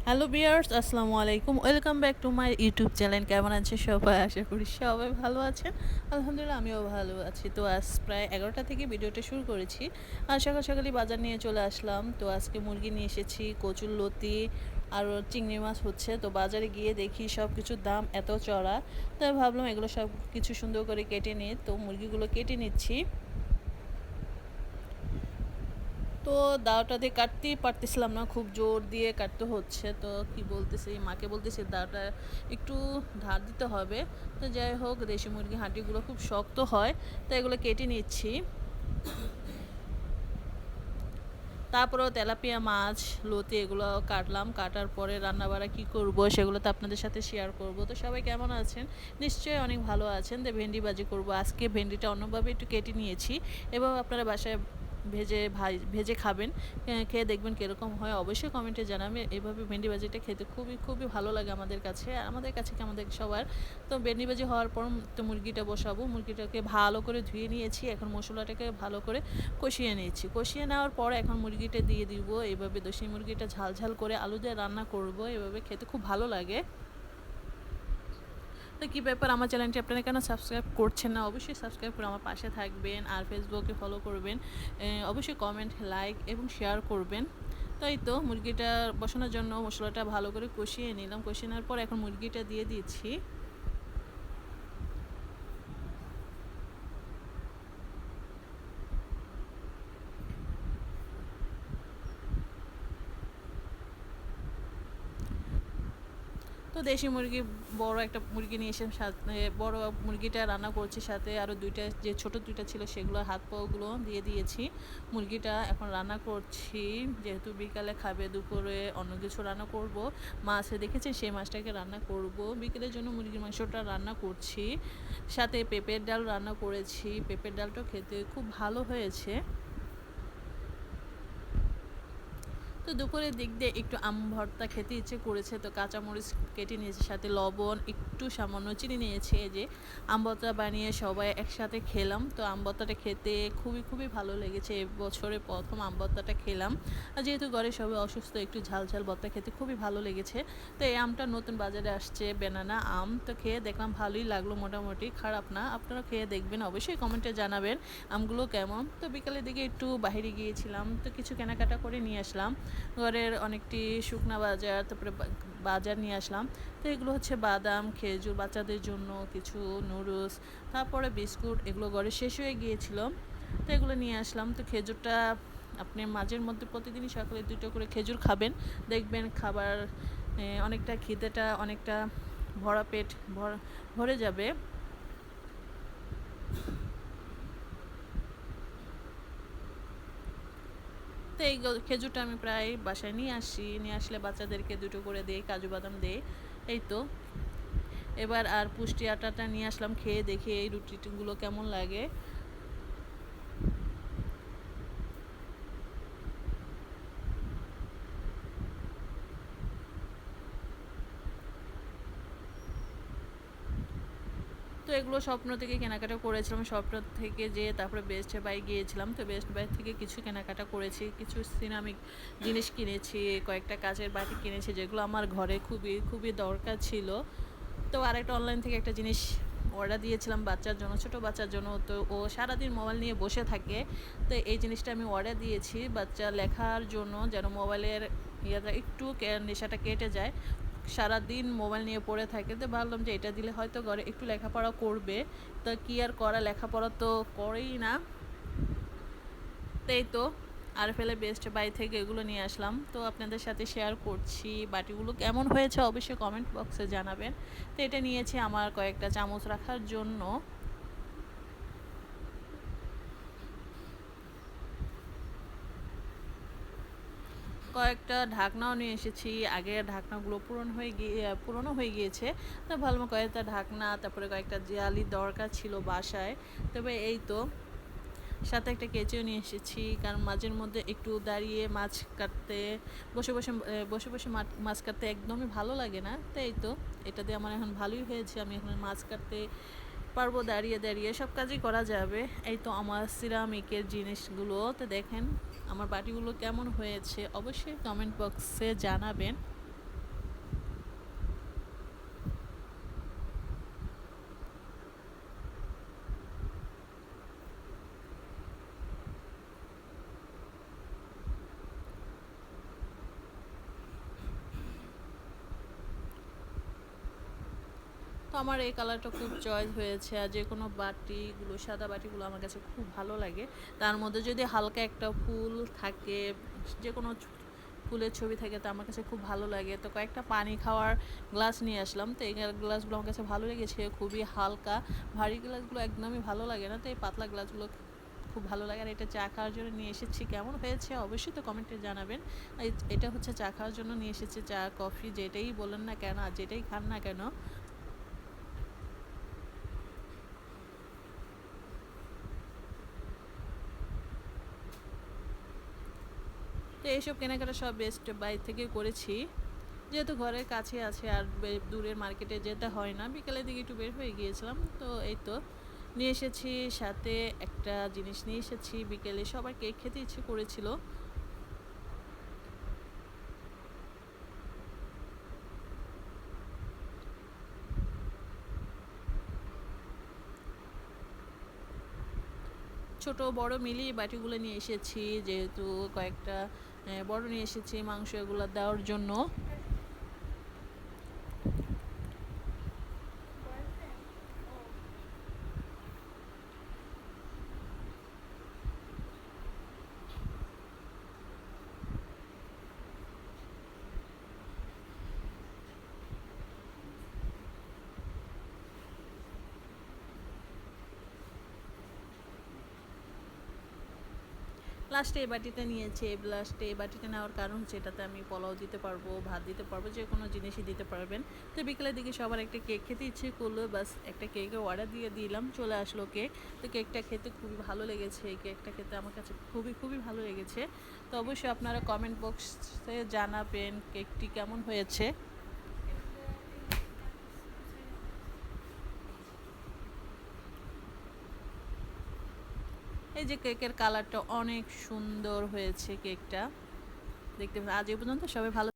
Hello viewers, আসসালামু আলাইকুম। Welcome back to my YouTube channel. কেমন আছেন সবাই? আশা করি সবাই ভালো আছেন। আলহামদুলিল্লাহ আমিও ভালো আছি। তো আজ প্রায় 11টা থেকে ভিডিওটা শুরু করেছি। আর সকাল সকালই বাজার নিয়ে চলে আসলাম। তো আজকে মুরগি নিয়ে এসেছি, কচুরলতি আর চিংড়ি মাছ হচ্ছে। তো বাজারে গিয়ে দেখি সব কিছুর দাম এত চড়া। তাই ভাবলাম এগুলো সব কিছু সুন্দর করে কেটে নিই। তো মুরগিগুলো কেটে নিচ্ছি। তো দাওটা দিয়ে কাটতেই পারতেছিলাম না, খুব জোর দিয়ে কাটতে হচ্ছে। তো কি বলতেছি, মাকে বলতেছি দাওটা একটু ধার দিতে হবে। তো যাই হোক, দেশি মুরগি হাঁটিগুলো খুব শক্ত হয়, তো এগুলো কেটে নিচ্ছি। তারপরেও তেলাপিয়া মাছ, লতি এগুলো কাটলাম। কাটার পরে রান্নাবাড়া কী করব সেগুলো তো আপনাদের সাথে শেয়ার করব। তো সবাই কেমন আছেন? নিশ্চয়ই অনেক ভালো আছেন। তো ভেন্ডি ভাজি করব আজকে। ভেন্ডিটা অন্যভাবে একটু কেটে নিয়েছি। এভাবে আপনারা বাসায় ভেজে খাবেন, খেয়ে দেখবেন কীরকম হয়, অবশ্যই কমেন্টে জানাবেন। এভাবে ভেন্ডি ভাজিটা খেতে খুবই খুবই ভালো লাগে আমাদের কাছে, আর আমাদের কাছে কি আমাদের সবার। তো ভেন্ডি ভাজি হওয়ার পর তো মুরগিটা বসাবো। মুরগিটাকে ভালো করে ধুয়ে নিয়েছি। এখন মশলাটাকে ভালো করে কষিয়ে নিয়েছি। কষিয়ে নেওয়ার পর এখন মুরগিটা দিয়ে দিব। এভাবে দেশি মুরগিটা ঝাল ঝাল করে আলু দিয়ে রান্না করব। এভাবে খেতে খুব ভালো লাগে। তো কী ব্যাপার, আমার চ্যানেলটি আপনারা কেন সাবস্ক্রাইব করছেন না? অবশ্যই সাবস্ক্রাইব করে আমার পাশে থাকবেন, আর ফেসবুকে ফলো করবেন। অবশ্যই কমেন্ট, লাইক এবং শেয়ার করবেন। তাই তো মুরগিটা বসানোর জন্য মশলাটা ভালো করে কষিয়ে নিলাম। কষিয়ে নেওয়ার পর এখন মুরগিটা দিয়ে দিচ্ছি। তো দেশি মুরগি, বড় একটা মুরগি নিয়ে এসে সাথে বড় মুরগিটা রান্না করছি, সাথে আরও দুইটা যে ছোট দুইটা ছিল সেগুলো হাত পাগুলো দিয়ে দিয়েছি। মুরগিটা এখন রান্না করছি, যেহেতু বিকালে খাবে, দুপুরে অন্য কিছু রান্না করব। মাছ দেখেছি, সেই মাছটাকে রান্না করব। বিকেলের জন্য মুরগির মাংসটা রান্না করছি, সাথে পেঁপের ডাল রান্না করেছি। পেঁপের ডালটাও খেতে খুব ভালো হয়েছে। তো দুপুরের দিক দিয়ে একটু আম ভর্তা খেতে ইচ্ছে করেছে, তো কাঁচামরিচ কেটে নিয়েছি, সাথে লবণ, একটু সামান্য চিনি নিয়েছি। এই যে আম ভর্তা বানিয়ে সবাই একসাথে খেলাম। তো আম ভর্তাটা খেতে খুবই খুবই ভালো লেগেছে। এবছরে প্রথম আম ভর্তাটা খেলাম। আর যেহেতু ঘরে সবাই অসুস্থ, একটু ঝাল ঝাল ভর্তা খেতে খুবই ভালো লেগেছে। তো এই আমটা নতুন বাজারে আসছে, বেনানা আম। তো খেয়ে দেখলাম ভালোই লাগলো, মোটামুটি খারাপ না। আপনারা খেয়ে দেখবেন, অবশ্যই কমেন্টে জানাবেন আমগুলো কেমন। তো বিকালের দিকে একটু বাইরে গিয়েছিলাম, তো কিছু কেনাকাটা করে নিয়ে আসলাম। ঘরের অনেকটি শুকনা বাজার, তারপরে বাজার নিয়ে আসলাম। তো এগুলো হচ্ছে বাদাম, খেজুর, বাচ্চাদের জন্য কিছু নুডলস, তারপরে বিস্কুট, এগুলো ঘরে শেষ হয়ে গিয়েছিল। তো এগুলো নিয়ে আসলাম। তো খেজুরটা আপনি মাঝের মধ্যে প্রতিদিনই সকালে 2টা করে খেজুর খাবেন, দেখবেন খাবার অনেকটা খিদেটা অনেকটা ভরা পেট ভরে যাবে। তো এই খেজুরটা আমি প্রায় বাসায় নিয়ে আসি, নিয়ে আসলে বাচ্চাদেরকে 2টো করে দিই, কাজু বাদাম দিই। এই তো এবার আর পুষ্টি আটাটা নিয়ে আসলাম, খেয়ে দেখি এই রুটিগুলো কেমন লাগে। তো এগুলো স্বপ্ন থেকে কেনাকাটা করেছিলাম। স্বপ্ন থেকে যেয়ে তারপরে বেস্ট বাই গিয়েছিলাম। তো বেস্ট বাই থেকে কিছু কেনাকাটা করেছি, কিছু সিরামিক জিনিস কিনেছি, কয়েকটা কাচের বাটি কিনেছি, যেগুলো আমার ঘরে খুবই খুবই দরকার ছিল। তো আরেকটা অনলাইন থেকে একটা জিনিস অর্ডার দিয়েছিলাম বাচ্চার জন্য, ছোটো বাচ্চার জন্য। তো ও সারাদিন মোবাইল নিয়ে বসে থাকে। তো এই জিনিসটা আমি অর্ডার দিয়েছি বাচ্চা লেখার জন্য, যেন মোবাইলের ইয়েটা একটু নেশাটা কেটে যায়। সারাদিন মোবাইল নিয়ে পড়ে থাকে। তো ভাবলাম যে এটা দিলে হয়তো ঘরে একটু লেখাপড়া করবে। তো কী আর করা, লেখাপড়া তো করেই না। তাই তো আর ফেলে বেস্ট বাই থেকে এগুলো নিয়ে আসলাম। তো আপনাদের সাথে শেয়ার করছি। বাটিগুলো কেমন হয়েছে অবশ্যই কমেন্ট বক্সে জানাবেন। তো এটা নিয়েছি আমার কয়েকটা চামচ রাখার জন্য। কয়েকটা ঢাকনাও নিয়ে এসেছি। আগের ঢাকনাগুলো পুরনো হয়ে গিয়েছে। তো ভাবলাম কয়েকটা ঢাকনা, তারপরে কয়েকটা জালি দরকার ছিল বাসায়। তবে এই তো সাথে একটা কেঁচিও নিয়ে এসেছি, কারণ মাঝের মধ্যে একটু দাঁড়িয়ে মাছ কাটতে, বসে বসে মাছ কাটতে একদমই ভালো লাগে না। তো এই তো এটা দিয়ে আমার এখন ভালোই হয়েছে, আমি এখন মাছ কাটতে পারবো, দাঁড়িয়ে দাঁড়িয়ে সব কাজই করা যাবে। এই তো আমার সিরামিকের জিনিসগুলো। তো দেখেন আমার বাটিগুলো কেমন হয়েছে অবশ্যই কমেন্ট বক্সে জানাবেন। আমার এই কালারটা খুব চয়েস হয়েছে। আর যে কোনো বাটিগুলো, সাদা বাটিগুলো আমার কাছে খুব ভালো লাগে। তার মধ্যে যদি হালকা একটা ফুল থাকে, যে কোনো ফুলের ছবি থাকে, তো আমার কাছে খুব ভালো লাগে। তো কয়েকটা পানি খাওয়ার গ্লাস নিয়ে আসলাম। তো এই গ্লাসগুলো আমার কাছে ভালো লেগেছে, খুবই হালকা। ভারী গ্লাসগুলো একদমই ভালো লাগে না, তো এই পাতলা গ্লাসগুলো খুব ভালো লাগে। আর এটা চা খাওয়ার জন্য নিয়ে এসেছি। কেমন হয়েছে অবশ্যই তো কমেন্টে জানাবেন। এটা হচ্ছে চা খাওয়ার জন্য নিয়ে এসেছি, চা কফি যেটাই বলেন না কেন আর যেটাই খান না কেন। তো এইসব কেনাকাটা সব বেস্ট বাই থেকে করেছি, যেহেতু ঘরের কাছে আছে আর দূরের মার্কেটে যেতে হয় না। বিকেলের দিকে একটু বের হয়ে গিয়েছিলাম, তো এই তো নিয়ে এসেছি। সাথে একটা জিনিস নিয়ে এসেছি, বিকেলে সবার কেক খেতে ইচ্ছে করেছিল। ছোট বড় মিলিয়ে বাটিগুলো নিয়ে এসেছি, যেহেতু কয়েকটা বড় নিয়ে এসেছি মাংস এগুলো দেওয়ার জন্য। লাস্টে এই বাটিটা নিয়েছি। লাস্টে এই বাটিটা নেওয়ার কারণ হচ্ছে এটাতে আমি পোলাও দিতে পারবো, ভাত দিতে পারবো, যে কোনো জিনিসই দিতে পারবেন। তো বিকেলের দিকে সবার একটা কেক খেতে ইচ্ছে করলো, বাস একটা কেকের অর্ডার দিয়ে দিলাম, চলে আসলো কেক। তো কেকটা খেতে খুবই ভালো লেগেছে, এই কেকটা খেতে আমার কাছে খুবই খুবই ভালো লেগেছে। তো অবশ্যই আপনারা কমেন্ট বক্সে জানাবেন কেকটি কেমন হয়েছে। এই যে কেকের কালারটা অনেক সুন্দর হয়েছে কেকটা, দেখতে আজ এই পর্যন্ত সবাই ভালো